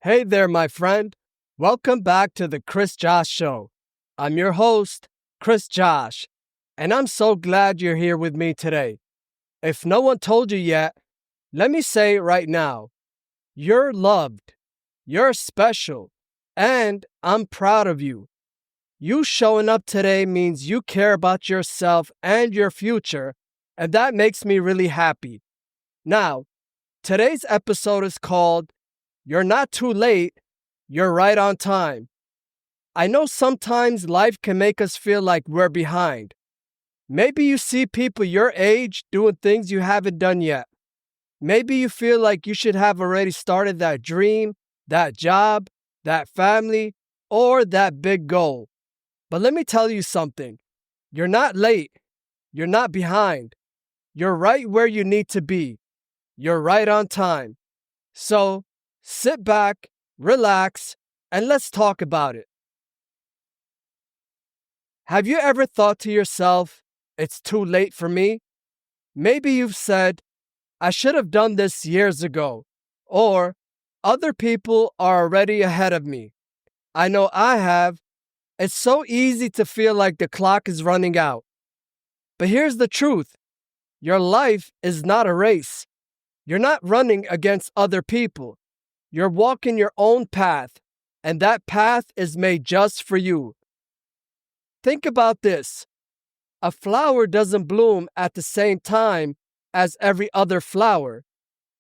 Hey there, my friend. Welcome back to the Chris Josh Show. I'm your host, Chris Josh, and I'm so glad you're here with me today. If no one told you yet, let me say it right now. You're loved, you're special, and I'm proud of you. You showing up today means you care about yourself and your future, and that makes me really happy. Now, today's episode is called You're Not Too Late, You're Right on Time. I know sometimes life can make us feel like we're behind. Maybe you see people your age doing things you haven't done yet. Maybe you feel like you should have already started that dream, that job, that family, or that big goal. But let me tell you something. You're not late. You're not behind. You're right where you need to be. You're right on time. So, sit back, relax, and let's talk about it. Have you ever thought to yourself, it's too late for me? Maybe you've said, I should have done this years ago, or other people are already ahead of me. I know I have. It's so easy to feel like the clock is running out. But here's the truth. Your life is not a race. You're not running against other people. You're walking your own path, and that path is made just for you. Think about this. A flower doesn't bloom at the same time as every other flower.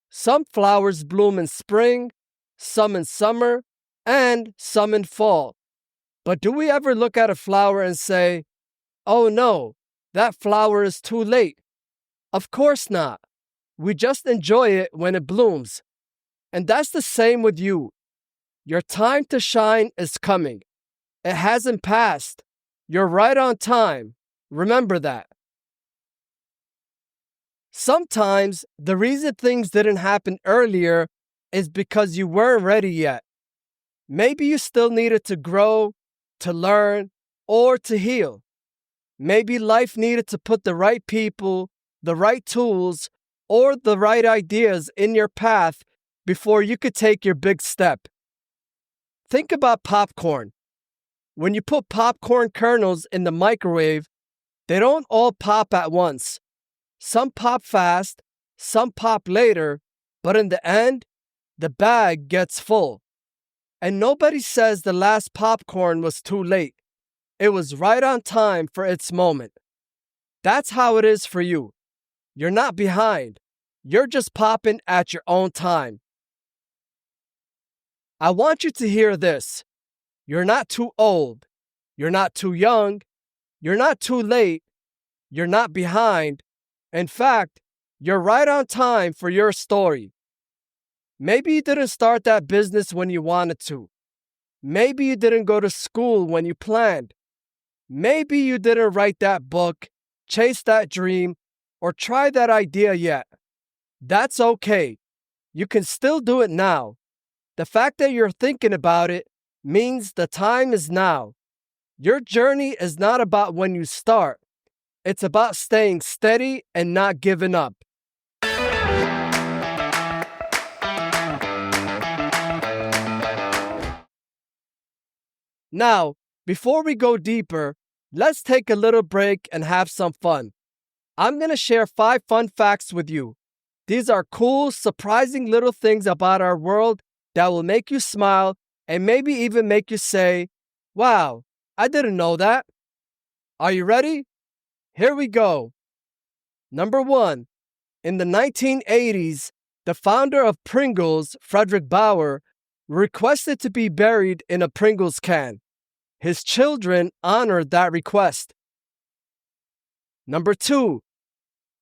Some flowers bloom in spring, some in summer, and some in fall. But do we ever look at a flower and say, oh no, that flower is too late? Of course not. We just enjoy it when it blooms. And that's the same with you. Your time to shine is coming. It hasn't passed. You're right on time. Remember that. Sometimes the reason things didn't happen earlier is because you weren't ready yet. Maybe you still needed to grow, to learn, or to heal. Maybe life needed to put the right people, the right tools, or the right ideas in your path before you could take your big step. Think about popcorn. When you put popcorn kernels in the microwave, they don't all pop at once. Some pop fast, some pop later, but in the end, the bag gets full. And nobody says the last popcorn was too late. It was right on time for its moment. That's how it is for you. You're not behind. You're just popping at your own time. I want you to hear this. You're not too old. You're not too young. You're not too late. You're not behind. In fact, you're right on time for your story. Maybe you didn't start that business when you wanted to. Maybe you didn't go to school when you planned. Maybe you didn't write that book, chase that dream, or try that idea yet. That's okay. You can still do it now. The fact that you're thinking about it means the time is now. Your journey is not about when you start. It's about staying steady and not giving up. Now, before we go deeper, let's take a little break and have some fun. I'm going to share 5 fun facts with you. These are cool, surprising little things about our world that will make you smile and maybe even make you say, wow, I didn't know that. Are you ready? Here we go. Number 1. In the 1980s, the founder of Pringles, Frederick Bauer, requested to be buried in a Pringles can. His children honored that request. Number 2.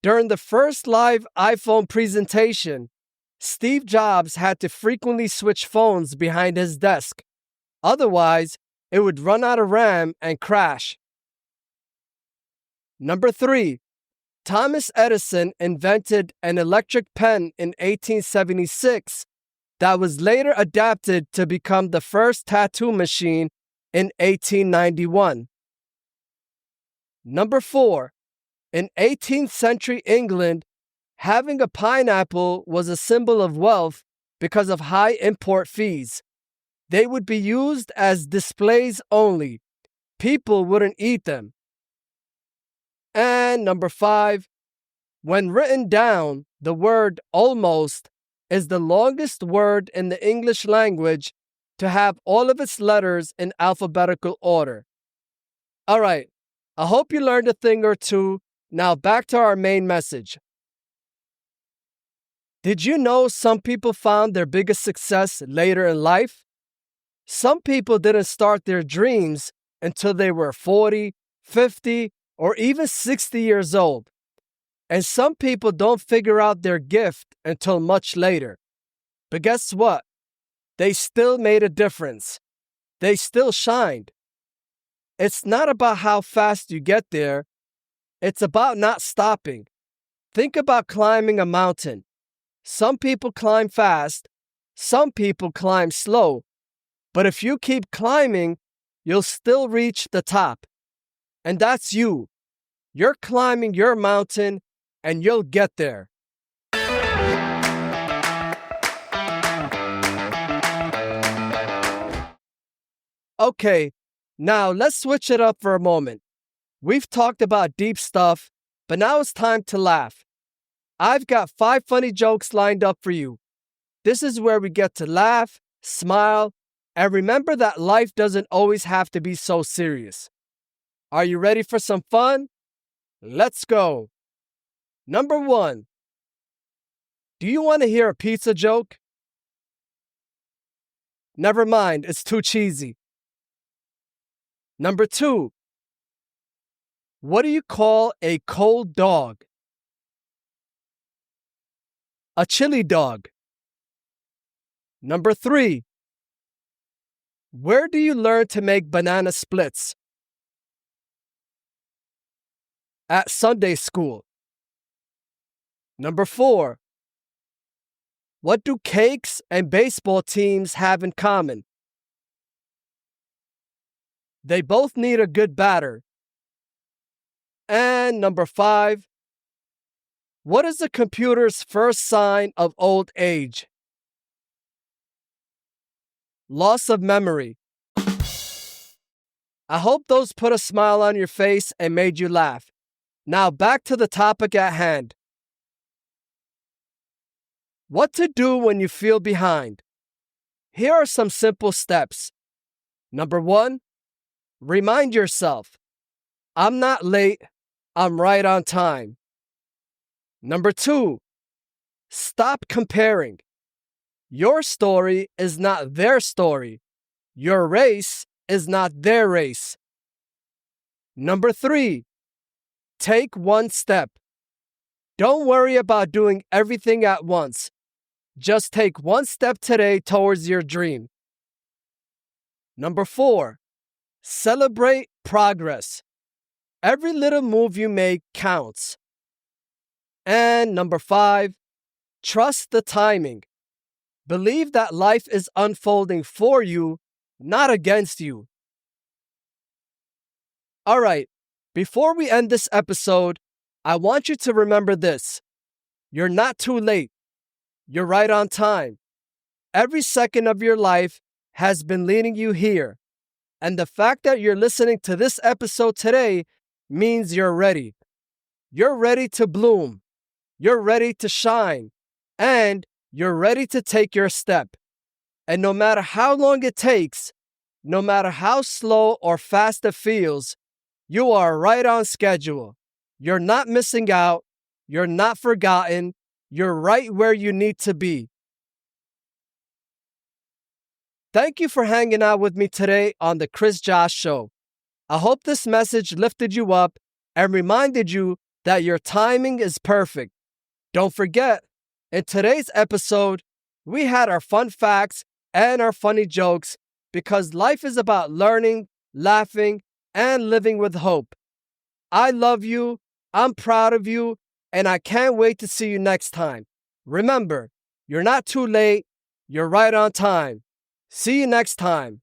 During the first live iPhone presentation, Steve Jobs had to frequently switch phones behind his desk. Otherwise, it would run out of RAM and crash. Number 3. Thomas Edison invented an electric pen in 1876 that was later adapted to become the first tattoo machine in 1891. Number 4. In 18th century England, having a pineapple was a symbol of wealth because of high import fees. They would be used as displays only. People wouldn't eat them. And number 5, when written down, the word almost is the longest word in the English language to have all of its letters in alphabetical order. All right, I hope you learned a thing or two. Now back to our main message. Did you know some people found their biggest success later in life? Some people didn't start their dreams until they were 40, 50, or even 60 years old. And some people don't figure out their gift until much later. But guess what? They still made a difference. They still shined. It's not about how fast you get there. It's about not stopping. Think about climbing a mountain. Some people climb fast. Some people climb slow. But if you keep climbing, you'll still reach the top. And that's you. You're climbing your mountain, and you'll get there. Okay, now let's switch it up for a moment. We've talked about deep stuff, but now it's time to laugh. I've got 5 funny jokes lined up for you. This is where we get to laugh, smile, and remember that life doesn't always have to be so serious. Are you ready for some fun? Let's go. Number 1. Do you want to hear a pizza joke? Never mind, it's too cheesy. Number 2. What do you call a cold dog? A chili dog. Number 3. Where do you learn to make banana splits? At Sunday school. Number 4. What do cakes and baseball teams have in common? They both need a good batter. And number 5. What is a computer's first sign of old age? Loss of memory. I hope those put a smile on your face and made you laugh. Now back to the topic at hand. What to do when you feel behind? Here are some simple steps. Number 1, remind yourself, I'm not late, I'm right on time. Number 2, stop comparing. Your story is not their story. Your race is not their race. Number 3, take one step. Don't worry about doing everything at once. Just take one step today towards your dream. Number 4, celebrate progress. Every little move you make counts. And number 5, trust the timing. Believe that life is unfolding for you, not against you. All right, before we end this episode, I want you to remember this. You're not too late. You're right on time. Every second of your life has been leading you here. And the fact that you're listening to this episode today means you're ready. You're ready to bloom. You're ready to shine. And you're ready to take your step. And no matter how long it takes, no matter how slow or fast it feels, you are right on schedule. You're not missing out. You're not forgotten. You're right where you need to be. Thank you for hanging out with me today on the Chris Josh Show. I hope this message lifted you up and reminded you that your timing is perfect. Don't forget, in today's episode, we had our fun facts and our funny jokes because life is about learning, laughing, and living with hope. I love you, I'm proud of you, and I can't wait to see you next time. Remember, you're not too late, you're right on time. See you next time.